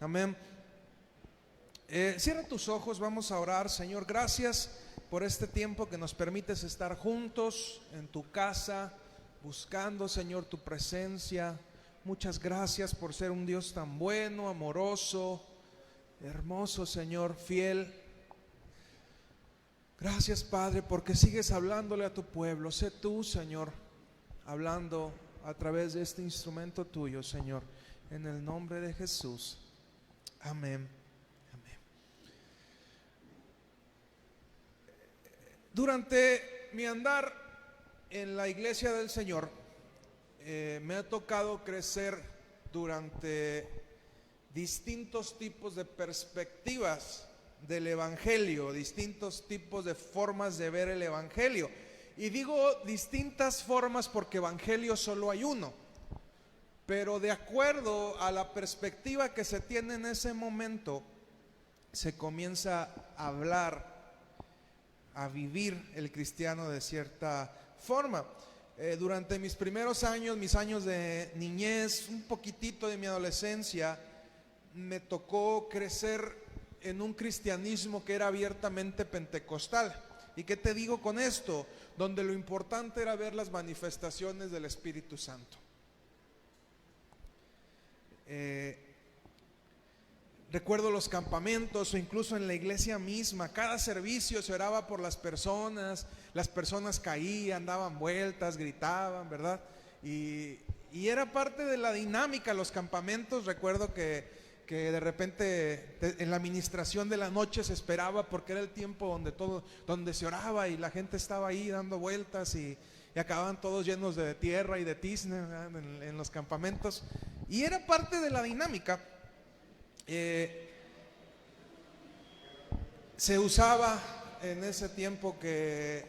Amén. Cierra tus ojos, vamos a orar. Señor, gracias por este tiempo que nos permites estar juntos en tu casa, buscando, Señor, tu presencia. Muchas gracias por ser un Dios tan bueno, amoroso, hermoso, Señor, fiel. Gracias, Padre, porque sigues hablándole a tu pueblo. Sé tú, Señor, hablando a través de este instrumento tuyo, Señor, en el nombre de Jesús. Amén. Amén. Durante mi andar en la iglesia del Señor, me ha tocado crecer durante distintos tipos de perspectivas del evangelio, distintos tipos de formas de ver el evangelio. Y digo distintas formas porque evangelio solo hay uno, pero de acuerdo a la perspectiva que se tiene en ese momento, se comienza a hablar, a vivir el cristiano de cierta forma. Durante mis primeros años, mis años de niñez, un poquitito de mi adolescencia, me tocó crecer en un cristianismo que era abiertamente pentecostal. ¿Y qué te digo con esto? Donde lo importante era ver las manifestaciones del Espíritu Santo. Recuerdo los campamentos o incluso en la iglesia misma, cada servicio se oraba por las personas caían, daban vueltas, gritaban, ¿verdad? Y era parte de la dinámica los campamentos. Recuerdo que de repente en la administración de la noche se esperaba porque era el tiempo donde se oraba y la gente estaba ahí dando vueltas y acababan todos llenos de tierra y de tizne en los campamentos, y era parte de la dinámica. Se usaba en ese tiempo que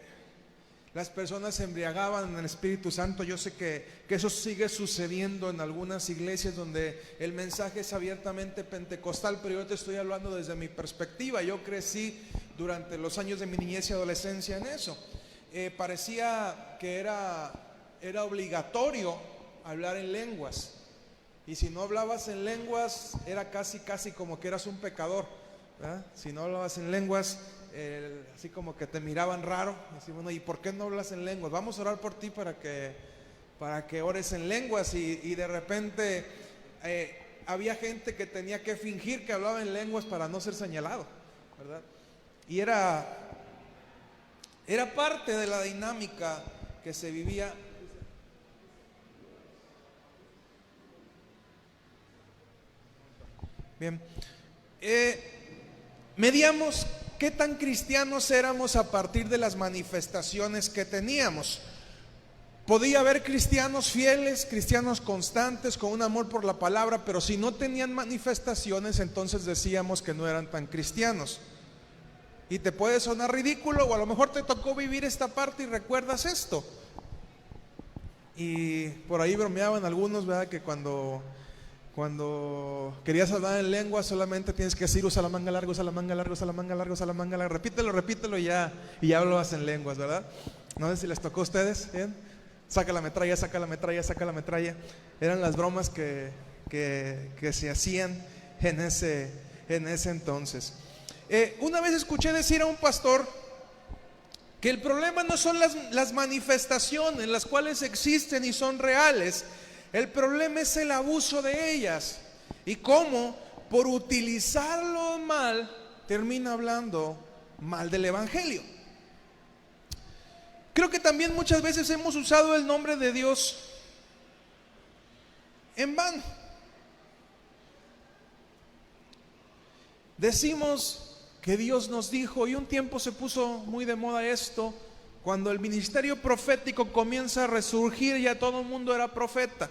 las personas se embriagaban en el Espíritu Santo. Yo sé que eso sigue sucediendo en algunas iglesias donde el mensaje es abiertamente pentecostal, pero yo te estoy hablando desde mi perspectiva. Yo crecí durante los años de mi niñez y adolescencia en eso. Parecía que era obligatorio hablar en lenguas, y si no hablabas en lenguas era casi como que eras un pecador, ¿verdad? Si no hablabas en lenguas, así como que te miraban raro. Así, bueno, ¿y por qué no hablas en lenguas? Vamos a orar por ti para que ores en lenguas. Y de repente había gente que tenía que fingir que hablaba en lenguas para no ser señalado, ¿verdad? Y era parte de la dinámica que se vivía. Bien, medíamos qué tan cristianos éramos a partir de las manifestaciones que teníamos. Podía haber cristianos fieles, cristianos constantes, con un amor por la palabra, pero si no tenían manifestaciones, entonces decíamos que no eran tan cristianos. Y te puede sonar ridículo, o a lo mejor te tocó vivir esta parte y recuerdas esto. Y por ahí bromeaban algunos, ¿verdad? Que cuando querías hablar en lengua solamente tienes que decir usa la manga larga, usa la manga larga, usa la manga larga, usa la manga larga. Repítelo y ya hablabas en lenguas, ¿verdad? No sé si les tocó a ustedes. ¿Bien? Saca la metralla, saca la metralla, saca la metralla. Eran las bromas que se hacían en ese entonces. Una vez escuché decir a un pastor que el problema no son las manifestaciones, las cuales existen y son reales. El problema es el abuso de ellas, y cómo por utilizarlo mal termina hablando mal del evangelio. Creo que también muchas veces hemos usado el nombre de Dios en vano. Decimos que Dios nos dijo, y un tiempo se puso muy de moda esto, cuando el ministerio profético comienza a resurgir, ya todo el mundo era profeta.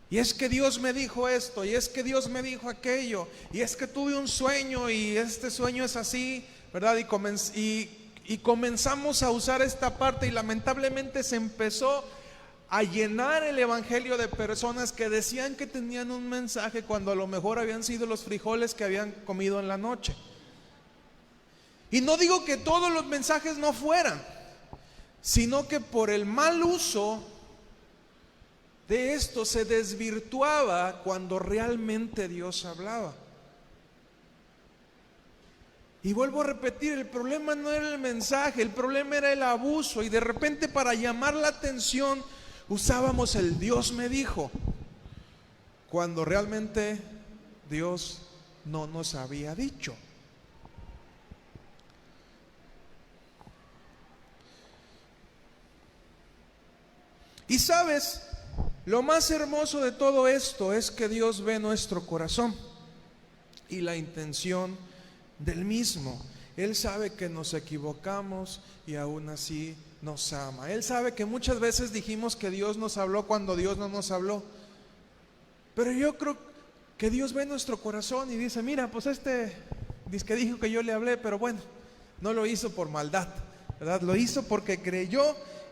Y es que Dios me dijo esto, y es que Dios me dijo aquello, y es que tuve un sueño y este sueño es así, ¿verdad? Y comenzamos a usar esta parte, y lamentablemente se empezó a llenar el evangelio de personas que decían que tenían un mensaje cuando a lo mejor habían sido los frijoles que habían comido en la noche. Y no digo que todos los mensajes no fueran, sino que por el mal uso de esto se desvirtuaba cuando realmente Dios hablaba. Y vuelvo a repetir, el problema no era el mensaje, el problema era el abuso. Y de repente, para llamar la atención, usábamos el Dios me dijo, cuando realmente Dios no nos había dicho. Y sabes, lo más hermoso de todo esto es que Dios ve nuestro corazón y la intención del mismo. Él sabe que nos equivocamos y aún así nos ama. Él sabe que muchas veces dijimos que Dios nos habló cuando Dios no nos habló. Pero yo creo que Dios ve nuestro corazón y dice, mira, pues dice que dijo que yo le hablé, pero bueno, no lo hizo por maldad, ¿verdad? Lo hizo porque creyó.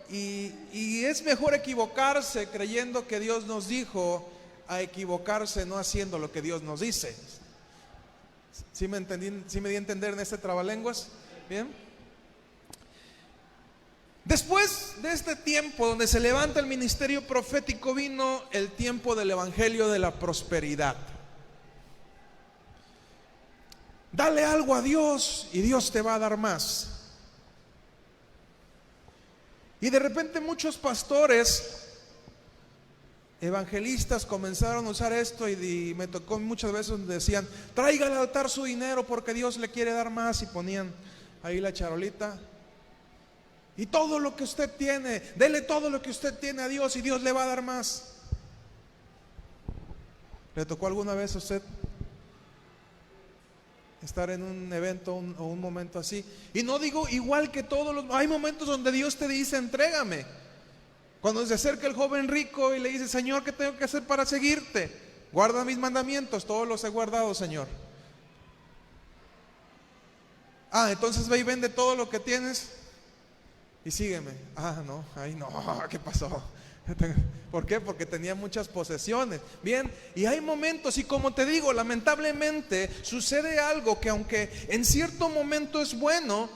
Y es mejor equivocarse creyendo que Dios nos dijo a equivocarse no haciendo lo que Dios nos dice. ¿Sí me entendí? ¿Sí me di a entender en este trabalenguas? Bien. Después de este tiempo donde se levanta el ministerio profético, vino el tiempo del evangelio de la prosperidad. Dale algo a Dios y Dios te va a dar más. Y de repente muchos pastores, evangelistas comenzaron a usar esto y me tocó muchas veces donde decían, traiga al altar su dinero porque Dios le quiere dar más, y ponían ahí la charolita. Y todo lo que usted tiene, dele todo lo que usted tiene a Dios y Dios le va a dar más. ¿Le tocó alguna vez a usted estar en un evento o un momento así? Y no digo igual que hay momentos donde Dios te dice, entrégame. Cuando se acerca el joven rico y le dice, Señor, ¿qué tengo que hacer para seguirte? Guarda mis mandamientos, todos los he guardado, Señor. Entonces ve y vende todo lo que tienes y sígueme. No, ¿qué pasó? ¿Por qué? Porque tenía muchas posesiones. Bien, y hay momentos, y como te digo, lamentablemente sucede algo que aunque en cierto momento es bueno,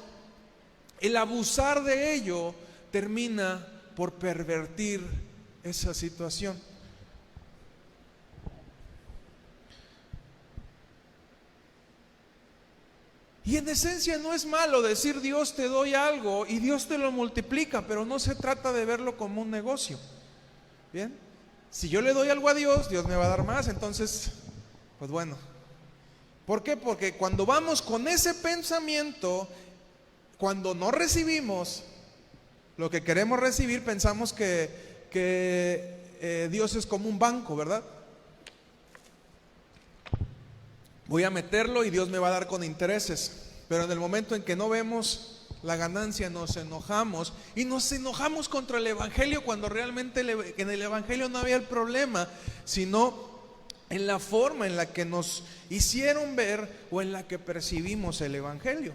el abusar de ello termina por pervertir esa situación. Y en esencia no es malo decir Dios te doy algo y Dios te lo multiplica, pero no se trata de verlo como un negocio. Bien, si yo le doy algo a Dios, Dios me va a dar más, entonces, pues bueno. ¿Por qué? Porque cuando vamos con ese pensamiento, cuando no recibimos lo que queremos recibir, pensamos que Dios es como un banco, ¿verdad? Voy a meterlo y Dios me va a dar con intereses. Pero en el momento en que no vemos la ganancia, nos enojamos, y nos enojamos contra el evangelio cuando realmente en el evangelio no había el problema, sino en la forma en la que nos hicieron ver o en la que percibimos el evangelio.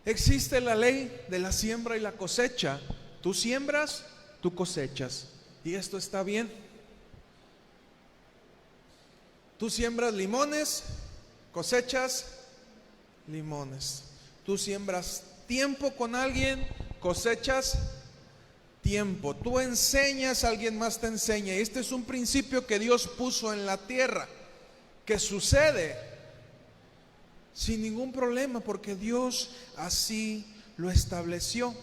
Existe la ley de la siembra y la cosecha. Tú siembras, tú cosechas, y esto está bien. Tú siembras limones, cosechas limones. Tú siembras tiempo con alguien, cosechas tiempo. Tú enseñas, alguien más te enseña. Y este es un principio que Dios puso en la tierra, que sucede sin ningún problema, porque Dios así lo estableció.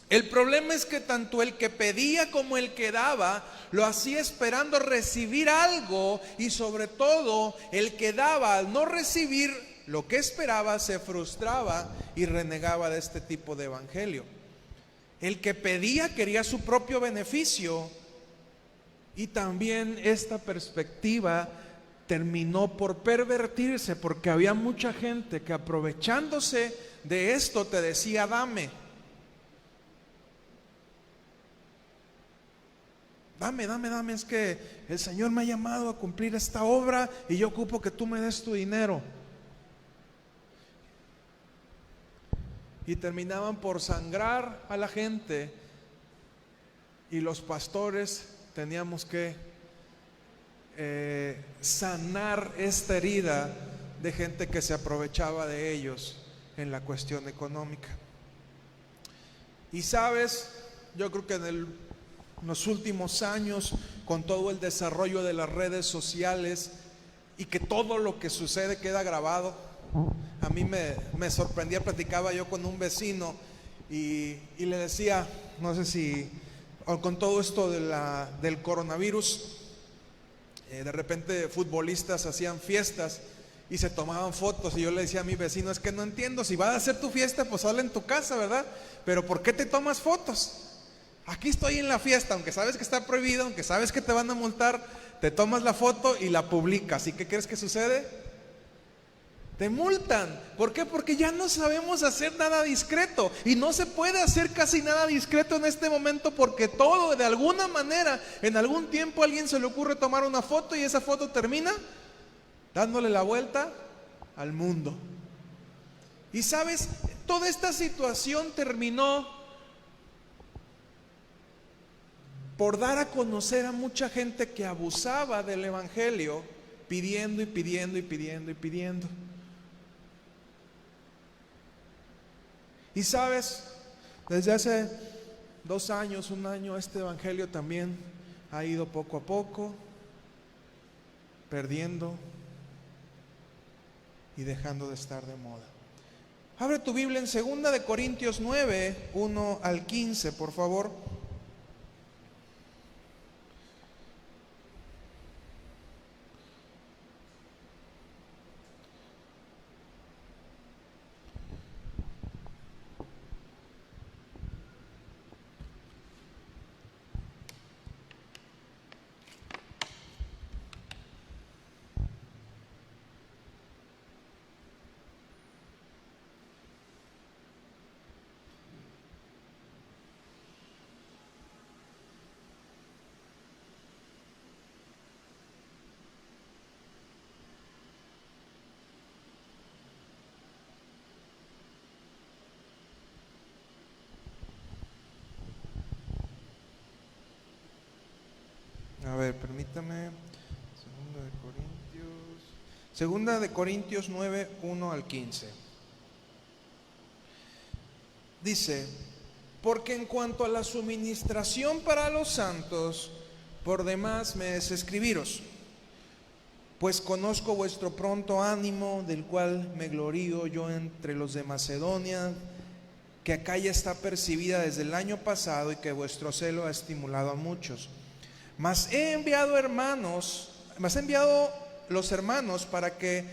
El problema es que tanto el que pedía como el que daba lo hacía esperando recibir algo, y sobre todo el que daba, al no recibir lo que esperaba, se frustraba y renegaba de este tipo de evangelio. El que pedía quería su propio beneficio, y también esta perspectiva terminó por pervertirse, porque había mucha gente que, aprovechándose de esto, te decía dame, es que el Señor me ha llamado a cumplir esta obra y yo ocupo que tú me des tu dinero. Y terminaban por sangrar a la gente, y los pastores teníamos que sanar esta herida de gente que se aprovechaba de ellos en la cuestión económica. Y sabes, Yo creo que en los últimos años, con todo el desarrollo de las redes sociales y que todo lo que sucede queda grabado, a mí me sorprendía. Platicaba yo con un vecino y le decía, no sé si con todo esto del coronavirus, de repente futbolistas hacían fiestas y se tomaban fotos, y yo le decía a mi vecino, es que no entiendo, si vas a hacer tu fiesta, pues hazla en tu casa, ¿verdad? Pero ¿por qué te tomas fotos? Aquí estoy en la fiesta, aunque sabes que está prohibido, aunque sabes que te van a multar, te tomas la foto y la publicas. ¿Y qué crees que sucede? Te multan. ¿Por qué? Porque ya no sabemos hacer nada discreto, y no se puede hacer casi nada discreto en este momento, porque todo, de alguna manera, en algún tiempo a alguien se le ocurre tomar una foto y esa foto termina dándole la vuelta al mundo. Y sabes, toda esta situación terminó por dar a conocer a mucha gente que abusaba del evangelio, pidiendo y pidiendo y pidiendo y pidiendo. Y sabes, desde hace 2 años, 1 año, este evangelio también ha ido poco a poco perdiendo y dejando de estar de moda. Abre tu Biblia en 2 de Corintios 9, 1 al 15, por favor. A ver, permítame. Segunda de Corintios 9, 1 al 15. Dice: porque en cuanto a la suministración para los santos, por demás me es escribiros, pues conozco vuestro pronto ánimo, del cual me glorío yo entre los de Macedonia, que acá ya está percibida desde el año pasado, y que vuestro celo ha estimulado a muchos. Mas he enviado los hermanos para que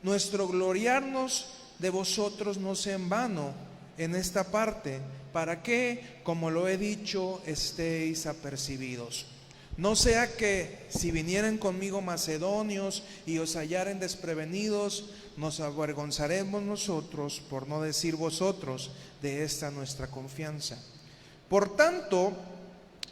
nuestro gloriarnos de vosotros no sea en vano en esta parte, para que, como lo he dicho, estéis apercibidos. No sea que, si vinieren conmigo macedonios y os hallaren desprevenidos, nos avergonzaremos nosotros, por no decir vosotros, de esta nuestra confianza. Por tanto,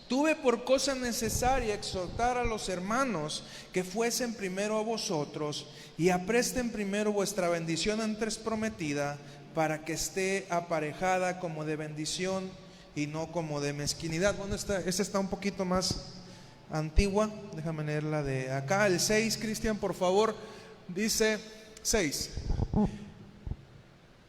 tuve por cosa necesaria exhortar a los hermanos que fuesen primero a vosotros y apresten primero vuestra bendición antes prometida, para que esté aparejada como de bendición y no como de mezquinidad. Bueno, esta está un poquito más antigua, déjame leerla de acá. El 6, Cristian, por favor, dice 6.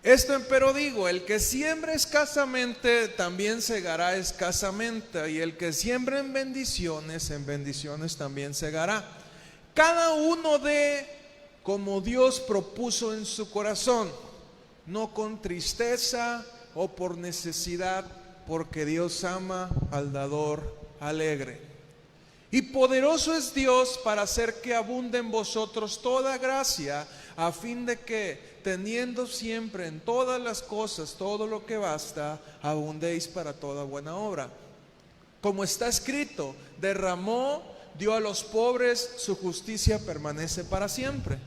Esto empero digo, el que siembra escasamente también segará escasamente, y el que siembra en bendiciones también segará. Cada uno dé como Dios propuso en su corazón, no con tristeza o por necesidad, porque Dios ama al dador alegre. Y poderoso es Dios para hacer que abunde en vosotros toda gracia, a fin de que, teniendo siempre en todas las cosas todo lo que basta, abundéis para toda buena obra. Como está escrito, derramó, dio a los pobres, su justicia permanece para siempre.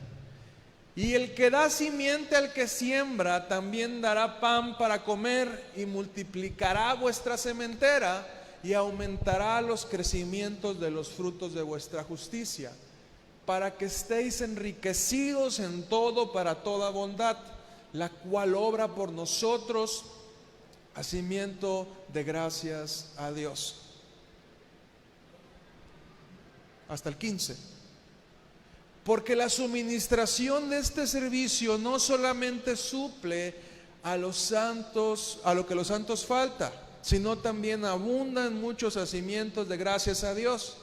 Y el que da simiente al que siembra, también dará pan para comer, y multiplicará vuestra sementera, y aumentará los crecimientos de los frutos de vuestra justicia, para que estéis enriquecidos en todo para toda bondad, la cual obra por nosotros hacimiento de gracias a Dios. Hasta el 15. Porque la suministración de este servicio no solamente suple a los santos, a lo que los santos falta, sino también abunda en muchos hacimientos de gracias a Dios,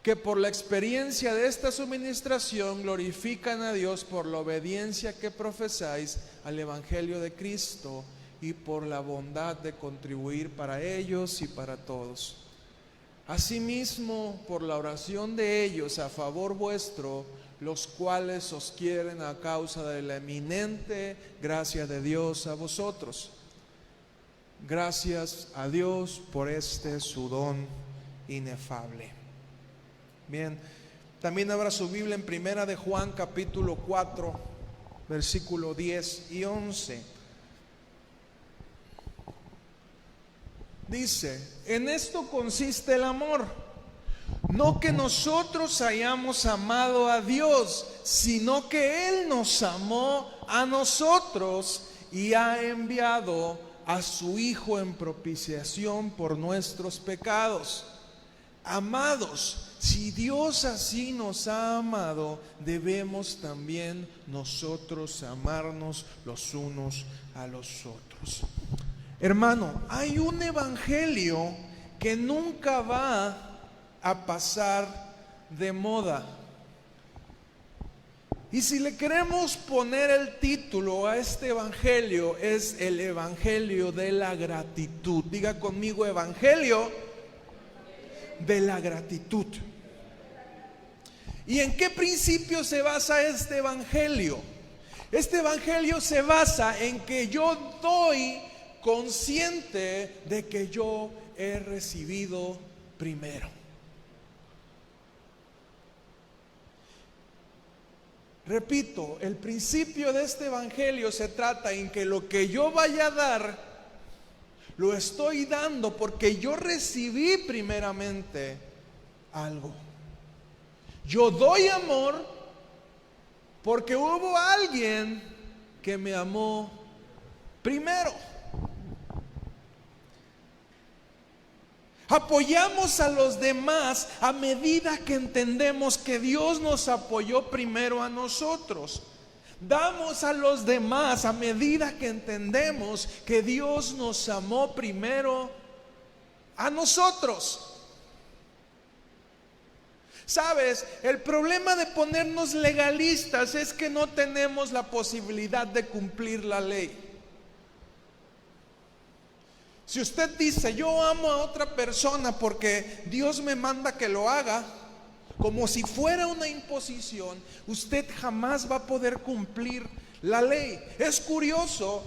que por la experiencia de esta suministración glorifican a Dios por la obediencia que profesáis al Evangelio de Cristo y por la bondad de contribuir para ellos y para todos. Asimismo, por la oración de ellos a favor vuestro, los cuales os quieren a causa de la eminente gracia de Dios a vosotros. Gracias a Dios por este su don inefable. Bien, también abra su Biblia en Primera de Juan capítulo 4, versículo 10 y 11. Dice: en esto consiste el amor, no que nosotros hayamos amado a Dios, sino que Él nos amó a nosotros y ha enviado a su Hijo en propiciación por nuestros pecados. Amados, si Dios así nos ha amado, debemos también nosotros amarnos los unos a los otros. Hermano, hay un evangelio que nunca va a pasar de moda. Y si le queremos poner el título a este evangelio, es el evangelio de la gratitud. Diga conmigo: evangelio de la gratitud. ¿Y en qué principio se basa este evangelio? Este evangelio se basa en que yo doy consciente de que yo he recibido primero. Repito, el principio de este evangelio se trata en que lo que yo vaya a dar, lo estoy dando porque yo recibí primeramente algo. Yo doy amor porque hubo alguien que me amó primero. Apoyamos a los demás a medida que entendemos que Dios nos apoyó primero a nosotros. Damos a los demás a medida que entendemos que Dios nos amó primero a nosotros. ¿Sabes? El problema de ponernos legalistas es que no tenemos la posibilidad de cumplir la ley. Si usted dice: yo amo a otra persona porque Dios me manda que lo haga, como si fuera una imposición, usted jamás va a poder cumplir la ley. Es curioso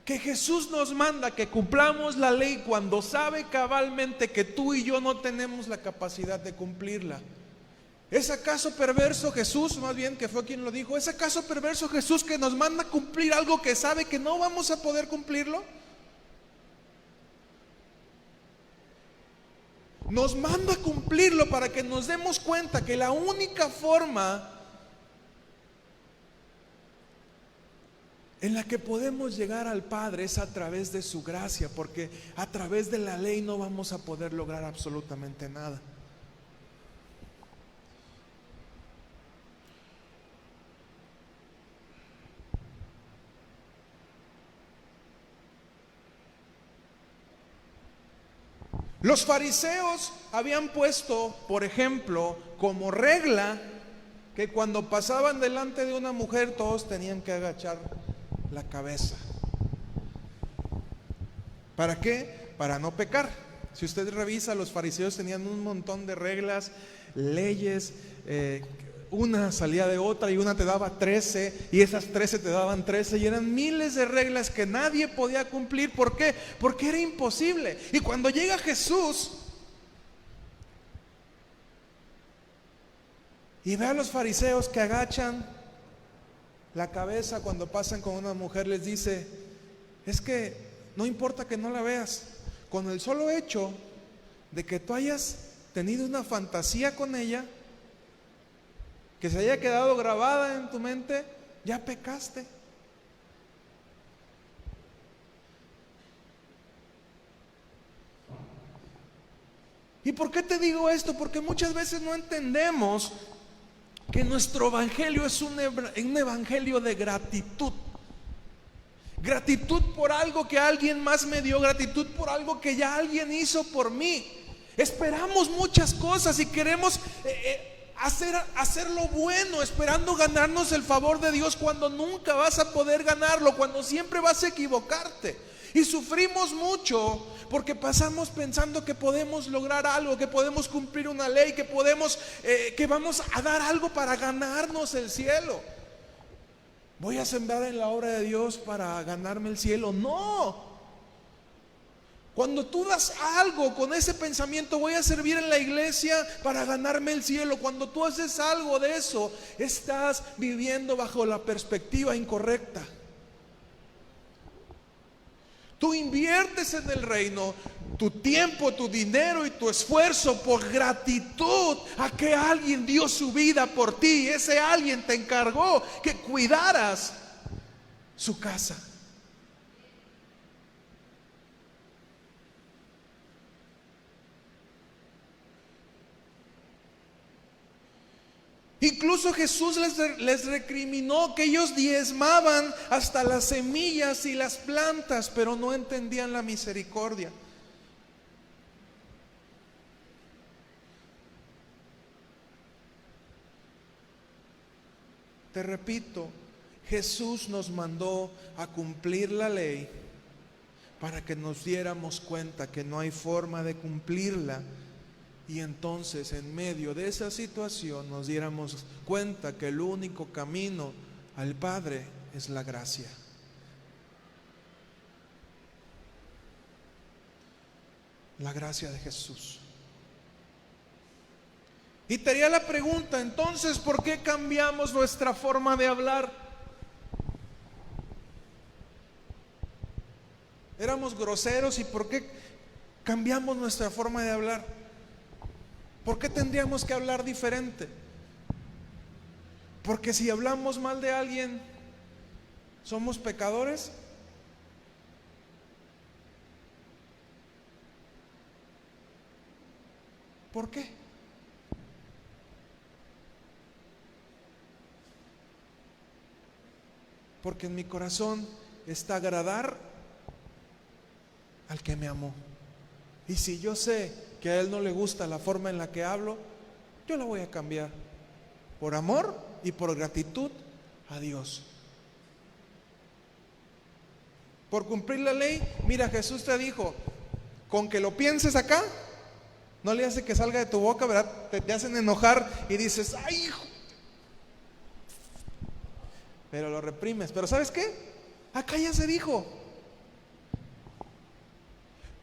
que Jesús nos manda que cumplamos la ley cuando sabe cabalmente que tú y yo no tenemos la capacidad de cumplirla. ¿Es acaso perverso Jesús, más bien que fue quien lo dijo, es acaso perverso Jesús que nos manda a cumplir algo que sabe que no vamos a poder cumplirlo? Nos manda a cumplirlo para que nos demos cuenta que la única forma en la que podemos llegar al Padre es a través de su gracia, porque a través de la ley no vamos a poder lograr absolutamente nada. Los fariseos habían puesto, por ejemplo, como regla que cuando pasaban delante de una mujer todos tenían que agachar la cabeza. ¿Para qué? Para no pecar. Si usted revisa, los fariseos tenían un montón de reglas, leyes, una salía de otra y una te daba 13 y esas 13 te daban 13 y eran miles de reglas que nadie podía cumplir. ¿Por qué? Porque era imposible. Y cuando llega Jesús y ve a los fariseos que agachan la cabeza cuando pasan con una mujer, les dice: es que no importa que no la veas, con el solo hecho de que tú hayas tenido una fantasía con ella, que se haya quedado grabada en tu mente, ya pecaste. ¿Y por qué te digo esto? Porque muchas veces no entendemos que nuestro evangelio es un evangelio de gratitud. gratitud por algo que alguien más me dio, gratitud por algo que ya alguien hizo por mí. Esperamos muchas cosas y queremos hacer lo bueno, esperando ganarnos el favor de Dios, cuando nunca vas a poder ganarlo, cuando siempre vas a equivocarte. Y sufrimos mucho porque pasamos pensando que podemos lograr algo, que podemos cumplir una ley, que vamos a dar algo para ganarnos el cielo. Voy a sembrar en la obra de Dios para ganarme el cielo. No. Cuando tú das algo con ese pensamiento, voy a servir en la iglesia para ganarme el cielo, cuando tú haces algo de eso, estás viviendo bajo la perspectiva incorrecta. Tú inviertes en el reino tu tiempo, tu dinero y tu esfuerzo por gratitud a que alguien dio su vida por ti. Ese alguien te encargó que cuidaras su casa. Incluso Jesús les recriminó que ellos diezmaban hasta las semillas y las plantas, pero no entendían la misericordia. Te repito, Jesús nos mandó a cumplir la ley para que nos diéramos cuenta que no hay forma de cumplirla. Y entonces, en medio de esa situación, nos diéramos cuenta que el único camino al Padre es la gracia. La gracia de Jesús. Y te haría la pregunta, entonces, ¿por qué cambiamos nuestra forma de hablar? Éramos groseros, ¿y por qué cambiamos nuestra forma de hablar? ¿Por qué tendríamos que hablar diferente? Porque si hablamos mal de alguien, ¿somos pecadores? ¿Por qué? Porque en mi corazón está agradar al que me amó. Y si yo sé que a él no le gusta la forma en la que hablo, yo la voy a cambiar por amor y por gratitud a Dios. Por cumplir la ley. Mira, Jesús te dijo, con que lo pienses acá, no le hace que salga de tu boca, ¿verdad? Te hacen enojar y dices, ¡ay, hijo! Pero lo reprimes. Pero ¿sabes qué? Acá ya se dijo.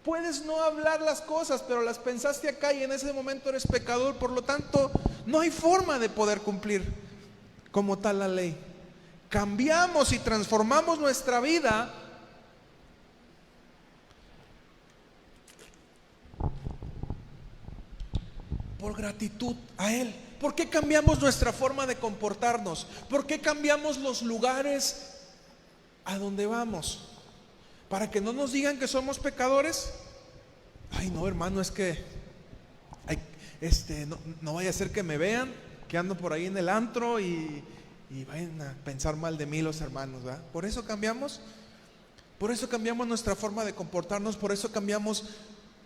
Puedes no hablar las cosas, pero las pensaste acá y en ese momento eres pecador. Por lo tanto, no hay forma de poder cumplir como tal la ley. Cambiamos y transformamos nuestra vida por gratitud a Él. ¿Por qué cambiamos nuestra forma de comportarnos? ¿Por qué cambiamos los lugares a donde vamos? ¿Para que no nos digan que somos pecadores? Ay, no, hermano, es que no vaya a ser que me vean, que ando por ahí en el antro y vayan a pensar mal de mí los hermanos, ¿verdad? Por eso cambiamos nuestra forma de comportarnos, por eso cambiamos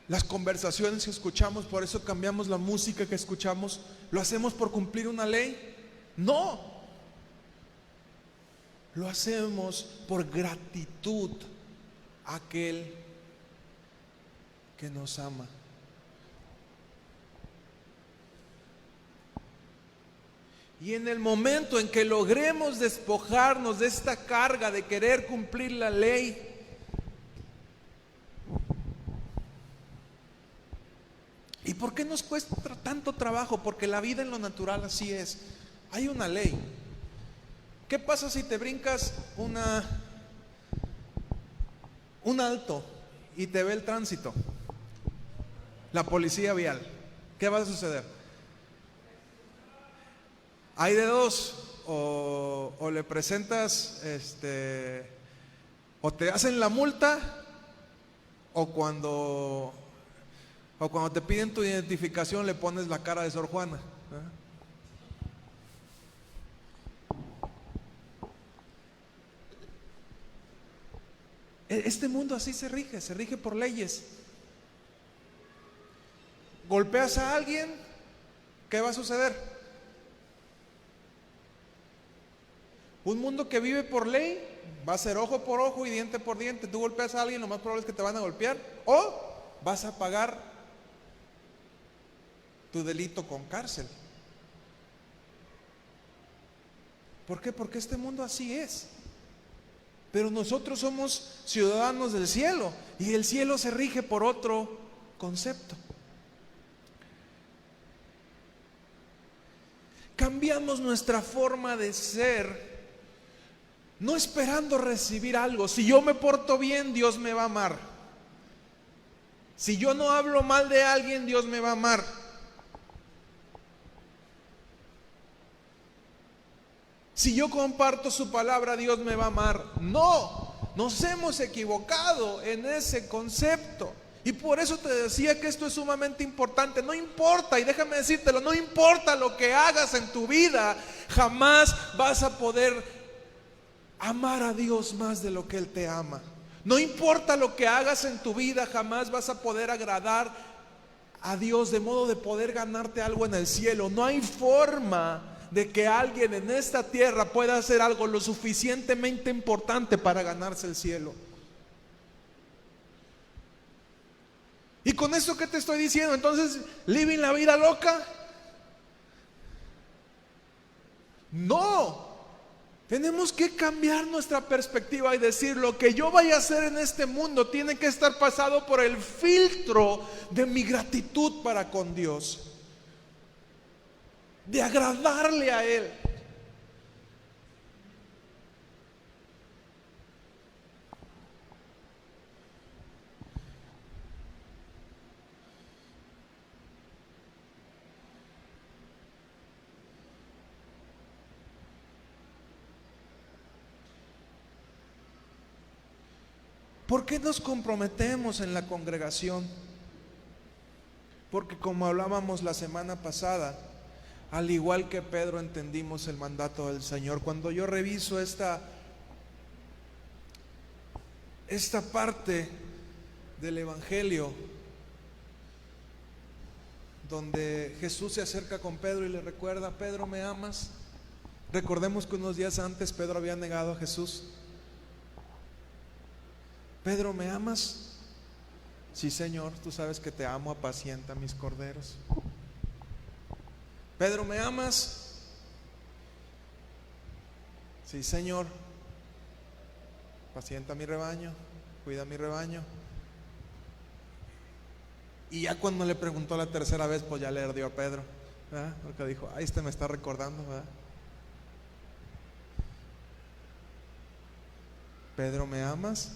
las conversaciones que escuchamos, por eso cambiamos la música que escuchamos. ¿Lo hacemos por cumplir una ley? No, lo hacemos por gratitud a aquel que nos ama. Y en el momento en que logremos despojarnos de esta carga de querer cumplir la ley, ¿y por qué nos cuesta tanto trabajo? Porque la vida en lo natural así es. Hay una ley. ¿Qué pasa si te brincas un alto y te ve el tránsito, la policía vial? ¿Qué va a suceder? Hay de dos, o le presentas o te hacen la multa, o cuando te piden tu identificación le pones la cara de Sor Juana, ¿verdad? Este mundo así se rige por leyes. Golpeas a alguien, ¿qué va a suceder? Un mundo que vive por ley va a ser ojo por ojo y diente por diente. Tú golpeas a alguien, lo más probable es que te van a golpear, o vas a pagar tu delito con cárcel. ¿Por qué? Porque este mundo así es. Pero nosotros somos ciudadanos del cielo, y el cielo se rige por otro concepto. Cambiamos nuestra forma de ser, no esperando recibir algo. Si yo me porto bien, Dios me va a amar. Si yo no hablo mal de alguien, Dios me va a amar. Si yo comparto su palabra, Dios me va a amar. No, nos hemos equivocado en ese concepto. Y por eso te decía que esto es sumamente importante. No importa, y déjame decírtelo, no importa lo que hagas en tu vida, jamás vas a poder amar a Dios más de lo que Él te ama. No importa lo que hagas en tu vida, jamás vas a poder agradar a Dios de modo de poder ganarte algo en el cielo. No hay forma de que alguien en esta tierra pueda hacer algo lo suficientemente importante para ganarse el cielo. Y con esto que te estoy diciendo, entonces, ¿living la vida loca? No. Tenemos que cambiar nuestra perspectiva y decir: lo que yo vaya a hacer en este mundo tiene que estar pasado por el filtro de mi gratitud para con Dios, de agradarle a Él. ¿Por qué nos comprometemos en la congregación? Porque, como hablábamos la semana pasada, al igual que Pedro, entendimos el mandato del Señor. Cuando yo reviso esta parte del Evangelio, donde Jesús se acerca con Pedro y le recuerda: Pedro, ¿me amas? Recordemos que unos días antes Pedro había negado a Jesús. Pedro, ¿me amas? Sí, Señor, tú sabes que te amo, apacienta mis corderos. Pedro, ¿me amas? Sí, Señor, apacienta mi rebaño, cuida mi rebaño. Y ya cuando le preguntó la tercera vez, pues ya le ardió a Pedro, ¿verdad? Porque dijo: ay, me está recordando, ¿verdad? Pedro, ¿me amas?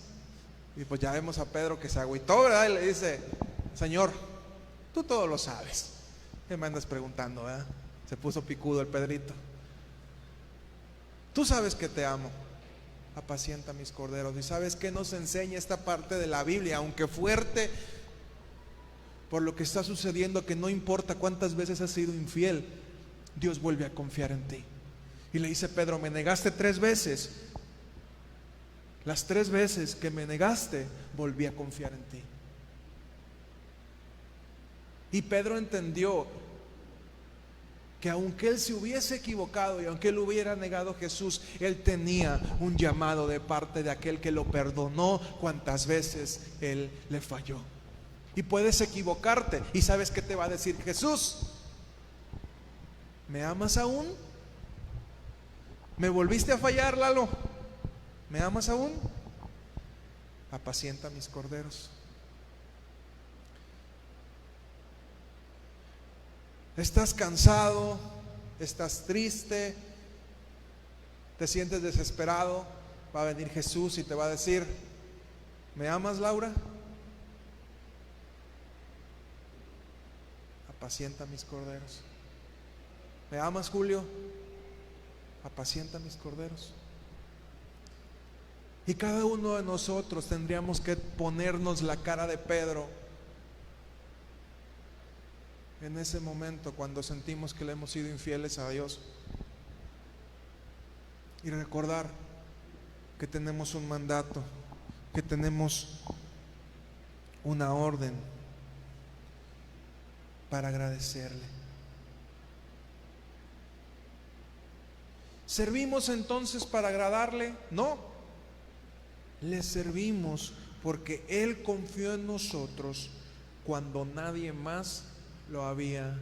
Y pues ya vemos a Pedro que se agüitó, ¿verdad? Y le dice: Señor, tú todo lo sabes, ¿qué me andas preguntando, verdad? Se puso picudo el Pedrito. Tú sabes que te amo, apacienta mis corderos. ¿Y sabes qué nos enseña esta parte de la Biblia? Aunque fuerte por lo que está sucediendo, que no importa cuántas veces has sido infiel, Dios vuelve a confiar en ti. Y le dice: Pedro, me negaste 3 veces. Las 3 veces que me negaste, volví a confiar en ti. Y Pedro entendió que aunque él se hubiese equivocado y aunque él hubiera negado a Jesús, él tenía un llamado de parte de aquel que lo perdonó cuantas veces él le falló. Y puedes equivocarte, y ¿sabes qué te va a decir Jesús? ¿Me amas aún? ¿Me volviste a fallar, Lalo? ¿Me amas aún? Apacienta mis corderos. Estás cansado, estás triste, te sientes desesperado. Va a venir Jesús y te va a decir: ¿me amas, Laura? Apacienta mis corderos. ¿Me amas, Julio? Apacienta mis corderos. Y cada uno de nosotros tendríamos que ponernos la cara de Pedro en ese momento cuando sentimos que le hemos sido infieles a Dios, y recordar que tenemos un mandato que tenemos una orden para agradecerle. ¿Servimos entonces para agradarle? No. Le servimos porque Él confió en nosotros cuando nadie más lo había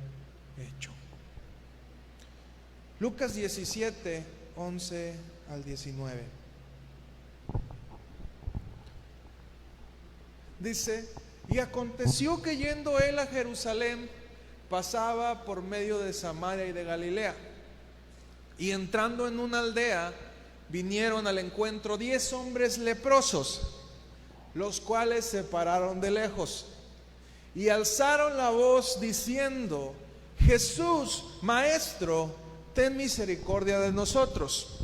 hecho. Lucas 17, 11 al 19. Dice: y aconteció que yendo él a Jerusalén, pasaba por medio de Samaria y de Galilea. Y entrando en una aldea, vinieron al encuentro 10 hombres leprosos, los cuales se pararon de lejos y alzaron la voz diciendo: Jesús, Maestro, ten misericordia de nosotros.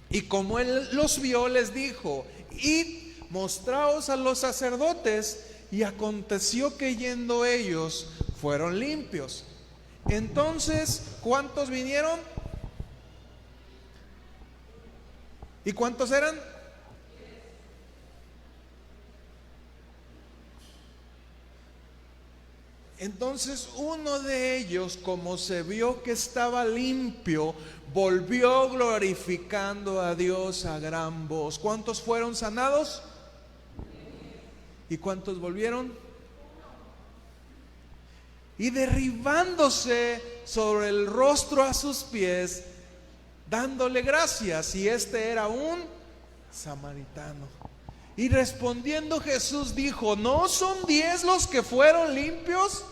Y como él los vio, les dijo: id, mostraos a los sacerdotes. Y aconteció que yendo ellos, fueron limpios. Entonces, ¿cuántos vinieron? ¿Y cuántos eran? Entonces uno de ellos, como se vio que estaba limpio, volvió glorificando a Dios a gran voz. ¿Cuántos fueron sanados? ¿Y cuántos volvieron? Y derribándose sobre el rostro a sus pies, dándole gracias. Y este era un samaritano. Y respondiendo Jesús dijo: ¿no son 10 los que fueron limpios?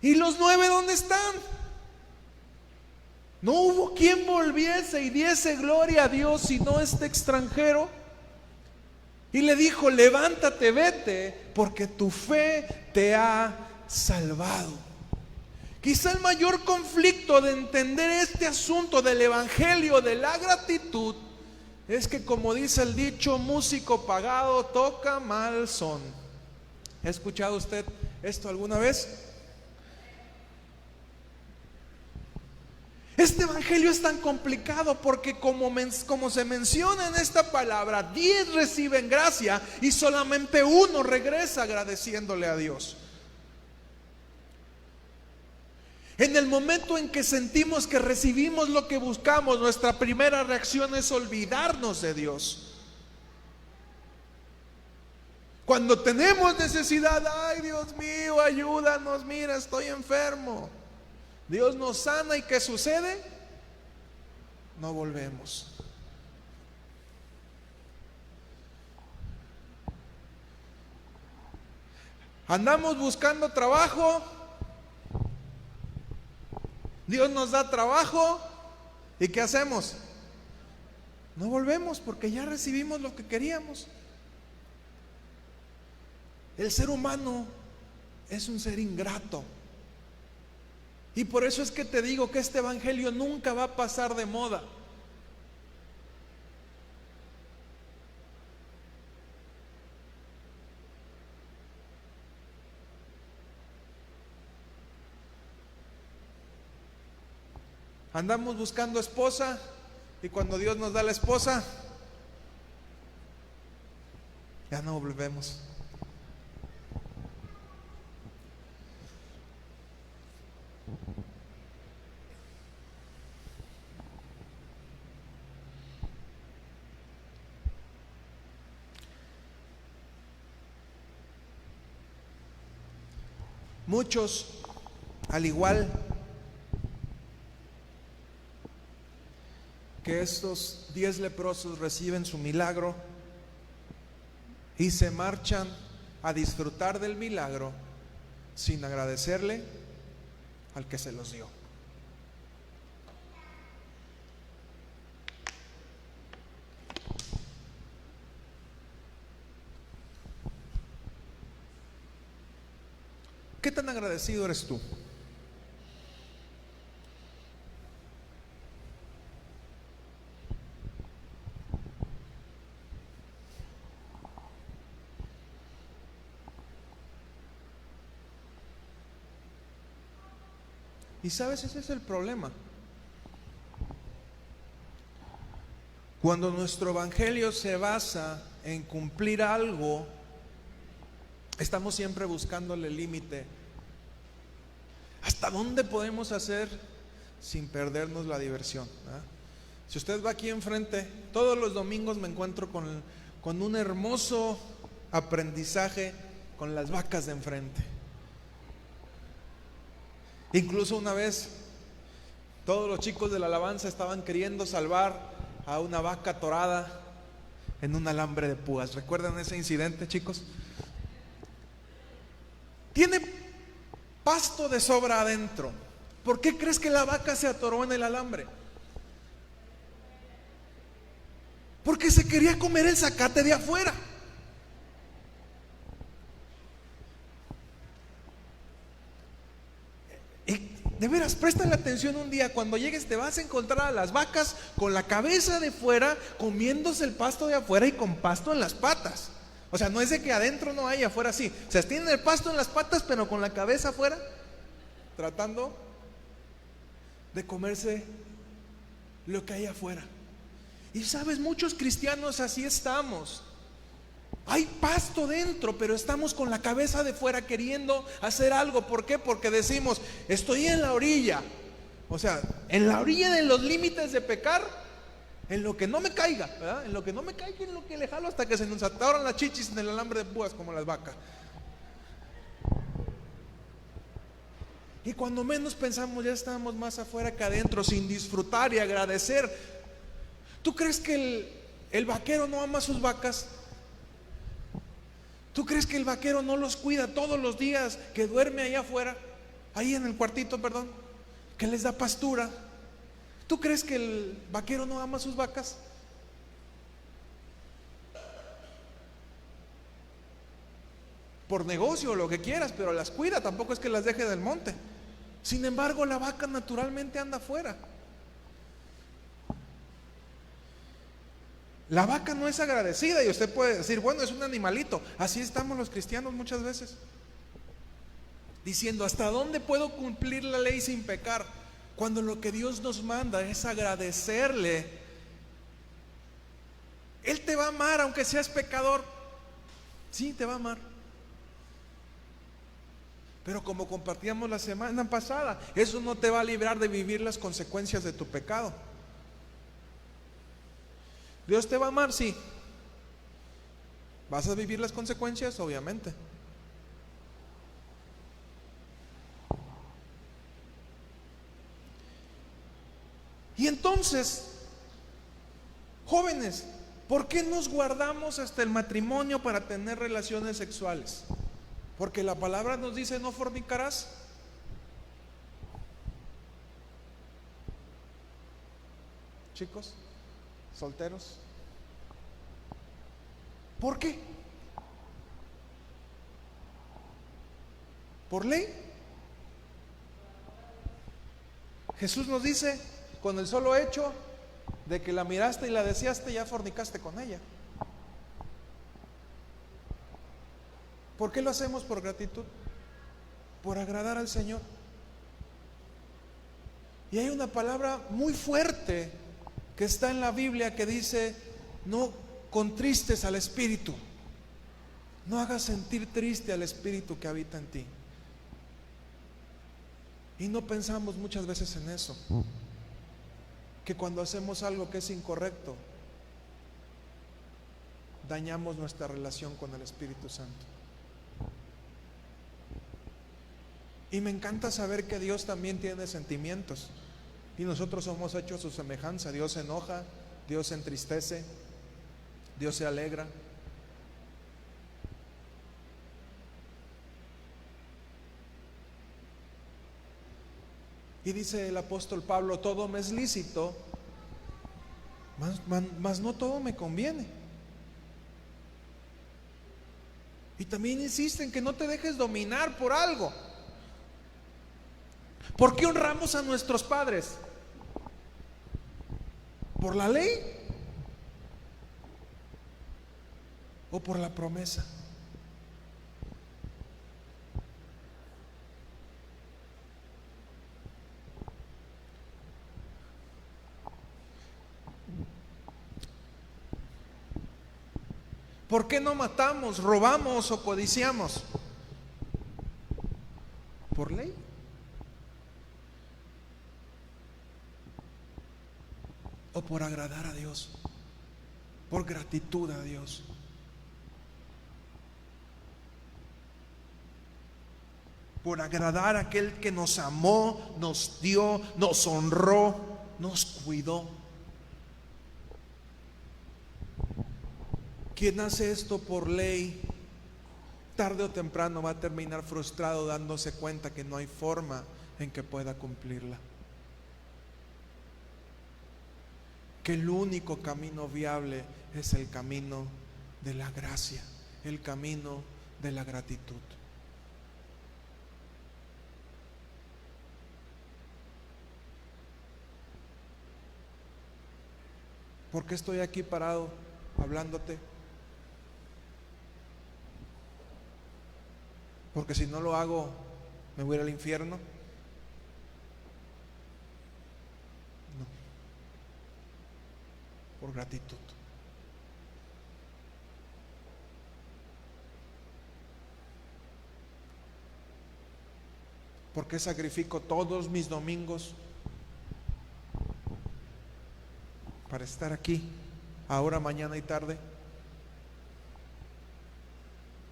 ¿Y los 9 dónde están? No hubo quien volviese y diese gloria a Dios sino este extranjero. Y le dijo: levántate, vete, porque tu fe te ha salvado. Quizá el mayor conflicto de entender este asunto del evangelio de la gratitud es que, como dice el dicho, músico pagado toca mal son. ¿Ha escuchado usted esto alguna vez? Este evangelio es tan complicado porque como se menciona en esta palabra, 10 reciben gracia y solamente uno regresa agradeciéndole a Dios. En el momento en que sentimos que recibimos lo que buscamos, nuestra primera reacción es olvidarnos de Dios. Cuando tenemos necesidad: ay, Dios mío, ayúdanos, mira, estoy enfermo. Dios nos sana, ¿y qué sucede? No volvemos. Andamos buscando trabajo, Dios nos da trabajo, ¿y qué hacemos? No volvemos porque ya recibimos lo que queríamos. El ser humano es un ser ingrato. Y por eso es que te digo que este evangelio nunca va a pasar de moda. Andamos buscando esposa y cuando Dios nos da la esposa, ya no volvemos. Muchos, al igual que estos 10 leprosos, reciben su milagro y se marchan a disfrutar del milagro sin agradecerle al que se los dio. ¿Qué tan agradecido eres tú? Y sabes, ese es el problema. Cuando nuestro evangelio se basa en cumplir algo, estamos siempre buscándole límite. ¿Hasta dónde podemos hacer sin perdernos la diversión? Si usted va aquí enfrente, todos los domingos me encuentro con un hermoso aprendizaje con las vacas de enfrente. Incluso una vez todos los chicos de la alabanza estaban queriendo salvar a una vaca atorada en un alambre de púas. ¿Recuerdan ese incidente, chicos? Tiene pasto de sobra adentro. ¿Por qué crees que la vaca se atoró en el alambre? Porque se quería comer el zacate de afuera. Y de veras, préstale atención un día. Cuando llegues te vas a encontrar a las vacas con la cabeza de fuera, comiéndose el pasto de afuera y con pasto en las patas. O sea, no es de que adentro no hay, afuera sí. O sea, tienen el pasto en las patas, pero con la cabeza afuera, tratando de comerse lo que hay afuera. Y sabes, muchos cristianos así estamos. Hay pasto dentro, pero estamos con la cabeza de fuera queriendo hacer algo. ¿Por qué? Porque decimos, estoy en la orilla. O sea, en la orilla de los límites de pecar, en lo que no me caiga, ¿verdad? En lo que no me caiga, en lo que le jalo hasta que se nos atoran las chichis en el alambre de púas como las vacas. Y cuando menos pensamos, ya estamos más afuera que adentro, sin disfrutar y agradecer. ¿Tú crees que el vaquero no ama a sus vacas? ¿Tú crees que el vaquero no los cuida todos los días, que duerme allá afuera, ahí en el cuartito, perdón, que les da pastura? ¿Tú crees que el vaquero no ama a sus vacas? Por negocio o lo que quieras, pero las cuida, tampoco es que las deje del monte. Sin embargo, la vaca naturalmente anda afuera. La vaca no es agradecida y usted puede decir, bueno, es un animalito. Así estamos los cristianos muchas veces, diciendo, ¿hasta dónde puedo cumplir la ley sin pecar? Cuando lo que Dios nos manda es agradecerle. Él te va a amar aunque seas pecador. Sí, te va a amar. Pero como compartíamos la semana pasada, eso no te va a librar de vivir las consecuencias de tu pecado. Dios te va a amar, sí. ¿Vas a vivir las consecuencias? Obviamente. Y entonces, jóvenes, ¿por qué nos guardamos hasta el matrimonio para tener relaciones sexuales? Porque la palabra nos dice, no fornicarás. Chicos solteros, ¿por qué? ¿Por ley? Jesús nos dice, con el solo hecho de que la miraste y la deseaste, ya fornicaste con ella. ¿Por qué lo hacemos? Por gratitud, por agradar al Señor. Y hay una palabra muy fuerte que está en la Biblia que dice, no contristes al Espíritu, no hagas sentir triste al Espíritu que habita en ti. Y no pensamos muchas veces en eso, que cuando hacemos algo que es incorrecto, dañamos nuestra relación con el Espíritu Santo. Y me encanta saber que Dios también tiene sentimientos. Y nosotros somos hechos a su semejanza. Dios se enoja, Dios se entristece, Dios se alegra. Y dice el apóstol Pablo, todo me es lícito, mas no todo me conviene. Y también insiste en que no te dejes dominar por algo. ¿Por qué honramos a nuestros padres? ¿Por la ley? ¿O por la promesa? ¿Por qué no matamos, robamos o codiciamos? ¿Por ley? ¿O por agradar a Dios? ¿Por gratitud a Dios? Por agradar a aquel que nos amó, nos dio, nos honró, nos cuidó. Quien hace esto por ley, tarde o temprano va a terminar frustrado, dándose cuenta que no hay forma en que pueda cumplirla. Que el único camino viable es el camino de la gracia, el camino de la gratitud. ¿Por qué estoy aquí parado hablándote? Porque si no lo hago, ¿me voy a ir al infierno? No. Por gratitud. ¿Por qué sacrifico todos mis domingos para estar aquí, ahora, mañana y tarde?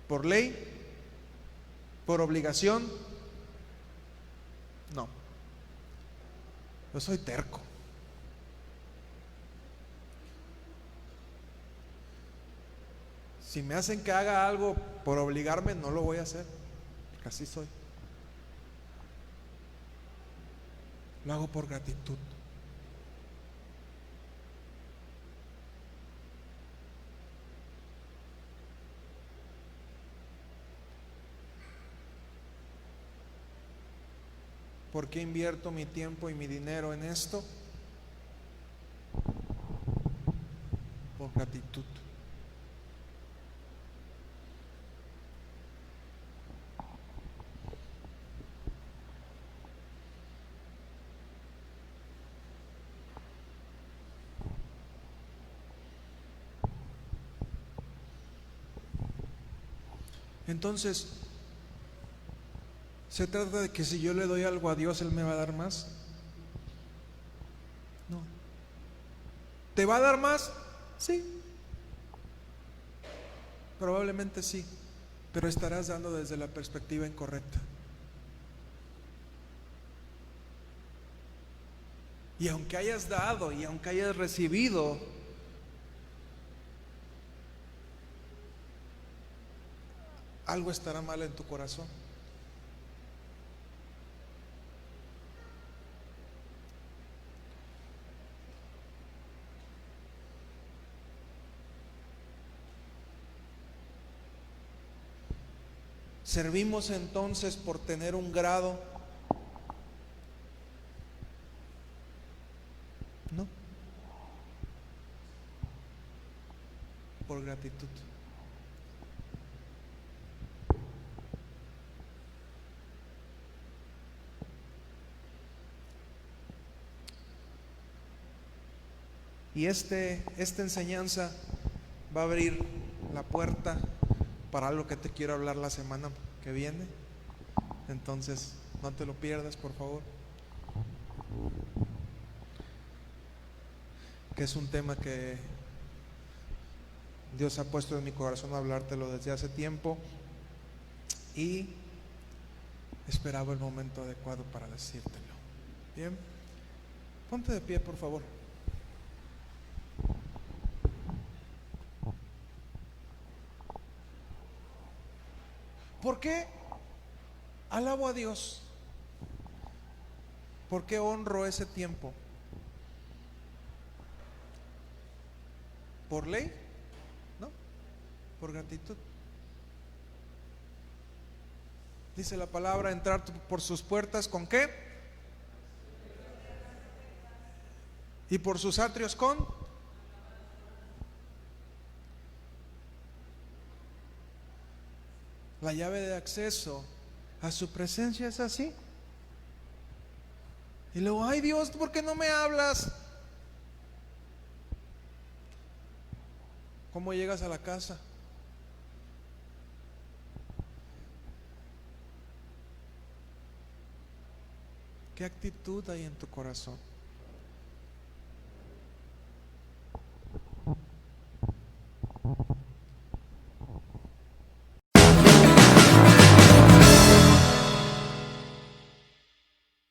¿Por ley? ¿Por obligación? No. Yo soy terco. Si me hacen que haga algo por obligarme, no lo voy a hacer, porque así soy. Lo hago por gratitud. ¿Por qué invierto mi tiempo y mi dinero en esto? Por gratitud. Entonces, ¿se trata de que si yo le doy algo a Dios, Él me va a dar más? No. ¿Te va a dar más? Sí. Probablemente sí, pero estarás dando desde la perspectiva incorrecta. Y aunque hayas dado y aunque hayas recibido, algo estará mal en tu corazón. ¿Servimos entonces por tener un grado? No. Por gratitud. Y esta enseñanza va a abrir la puerta para algo que te quiero hablar la semana que viene. Entonces, no te lo pierdas, por favor. Que es un tema que Dios ha puesto en mi corazón a hablártelo desde hace tiempo y esperaba el momento adecuado para decírtelo. Bien, ponte de pie, por favor. ¿Por qué alabo a Dios? ¿Por qué honro ese tiempo? ¿Por ley? No, por gratitud. Dice la palabra, entrar por sus puertas, ¿con qué? Y por sus atrios, ¿con? La llave de acceso a su presencia es así. Y luego, ay Dios, ¿por qué no me hablas? ¿Cómo llegas a la casa? ¿Qué actitud hay en tu corazón?